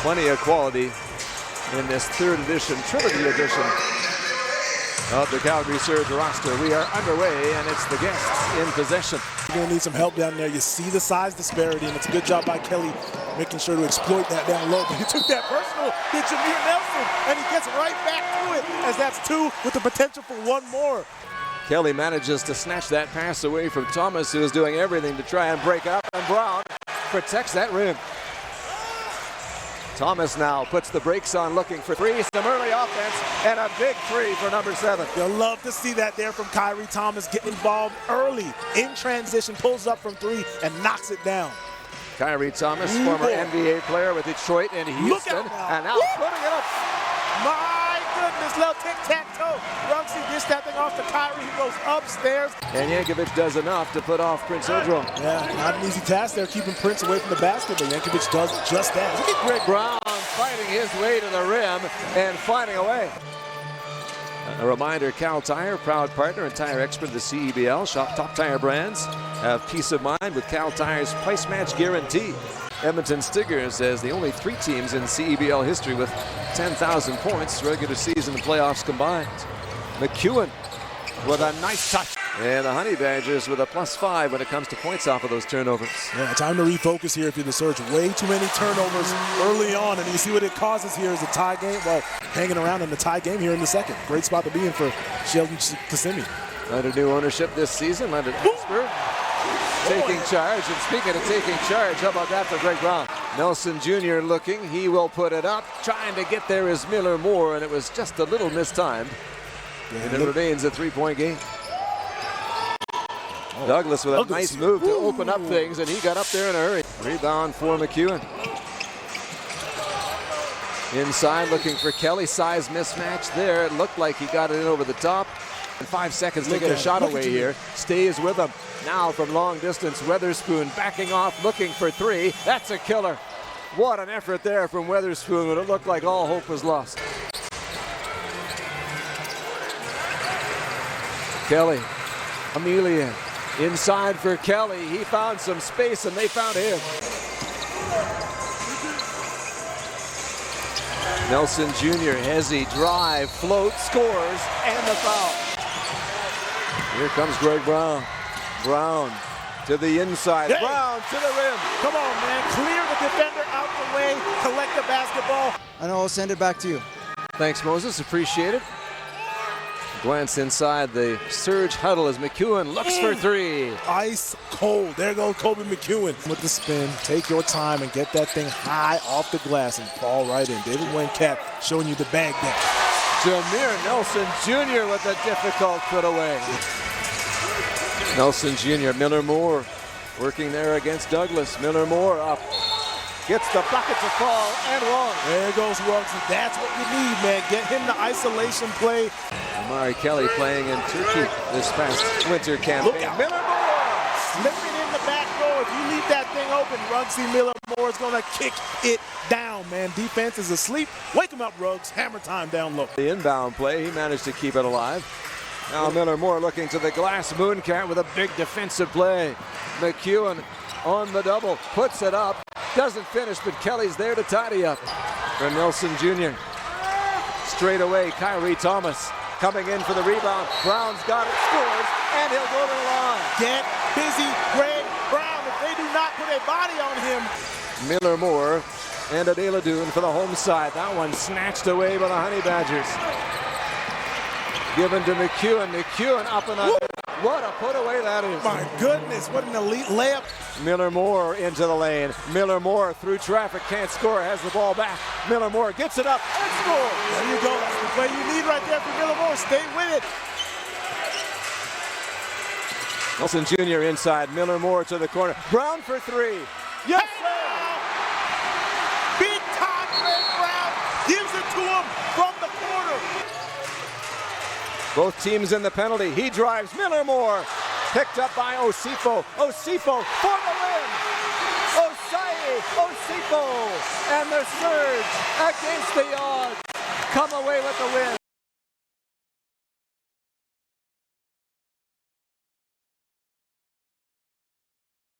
Plenty of quality in this third edition, Trilogy edition of the Calgary Surge roster. We are underway, and it's the guests in possession. You're going to need some help down there. You see the size disparity, and it's a good job by Kelly making sure to exploit that down low. But he took that personal, hit Jameer Nelson, and he gets right back to it, as that's two with the potential for one more. Kelly manages to snatch that pass away from Thomas, who is doing everything to try and break up, and Brown protects that rim. Thomas now puts the brakes on, looking for three, some early offense, and a big three for number 7. You'll love to see that there from Kyrie Thomas, getting involved early in transition, pulls up from 3 and knocks it down. Kyrie Thomas, former NBA player with Detroit and Houston, and now putting it up. My goodness, little tic-tac-toe. Runksy dished that thing off to Kyrie. He goes upstairs. And Yankovic does enough to put off Prince Udrom. Yeah, not an easy task there, keeping Prince away from the basket, but Yankovic does just that. Look at Greg Brown fighting his way to the rim and finding a way. A reminder, Cal Tire, proud partner and tire expert of the CEBL. Shop top tire brands. Have peace of mind with Cal Tire's price match guarantee. Edmonton Stiggers says the only 3 teams in CEBL history with 10,000 points, regular season and playoffs combined. McEwen with a nice touch. And the Honey Badgers with a +5 when it comes to points off of those turnovers. Yeah, time to refocus here if you're the Surge. Way too many turnovers early on, and you see what it causes here is a tie game. Well, hanging around in the tie game here in the second. Great spot to be in for Sheldon Kissimmee. Under new ownership this season, London Expert taking charge. And speaking of taking charge, how about that for Greg Brown? Nelson Jr. looking, he will put it up. Trying to get there is Miller Moore, and it was just a little mistimed. And it remains a 3-point game. Douglas with a nice move to open up things, and he got up there in a hurry. Rebound for McEwen. Inside looking for Kelly. Size mismatch there. It looked like he got it in over the top. And 5 seconds to get a shot away here. Stays with him. Now from long distance, Weatherspoon backing off, looking for 3. That's a killer. What an effort there from Weatherspoon, but it looked like all hope was lost. Kelly, Amelia, inside for Kelly. He found some space and they found him. Nelson Jr. Hezzy drive, float, scores, and the foul. Here comes Greg Brown. Brown to the inside. Hey. Brown to the rim. Come on, man. Clear the defender out the way. Collect the basketball. And I'll send it back to you. Thanks, Moses. Appreciate it. Glance inside the Surge huddle as McEwen looks for 3. Ice cold. There goes Kobe McEwen with the spin. Take your time and get that thing high off the glass and fall right in. David Wencat showing you the bag there. Jameer Nelson Jr. with a difficult put away. Nelson Jr., Miller Moore working there against Douglas. Miller Moore up. Gets the bucket to fall and wrong. There goes Ruggs. That's what you need, man. Get him the isolation play. Amari Kelly playing in Turkey this past winter campaign. Miller Moore slipping in the back door. If you leave that thing open, Ruggsy Miller Moore is going to kick it down, man. Defense is asleep. Wake him up, Ruggs. Hammer time down low. The inbound play, he managed to keep it alive. Now Miller Moore looking to the glass. Mooncat with a big defensive play. McEwen on the double, puts it up. Doesn't finish, but Kelly's there to tidy up for Nelson Jr. Straight away, Kyrie Thomas coming in for the rebound. Brown's got it, scores, and he'll go to the line. Get busy, Greg Brown. If they do not put a body on him. Miller Moore and Adela Doon for the home side. That one snatched away by the Honey Badgers. Given to McEwen. McEwen up and under. What a put away that is. My goodness, what an elite layup. Miller Moore into the lane. Miller Moore through traffic, can't score, has the ball back. Miller Moore gets it up and scores. There you go. That's the play you need right there for Miller Moore. Stay with it. Nelson Jr. inside. Miller Moore to the corner. Brown for 3. Yes, sir. Big time Greg Brown gives it to him from the corner. Both teams in the penalty. He drives. Miller Moore picked up by Osifo. Osifo for the win. Osifo and the Surge against the odds come away with the win.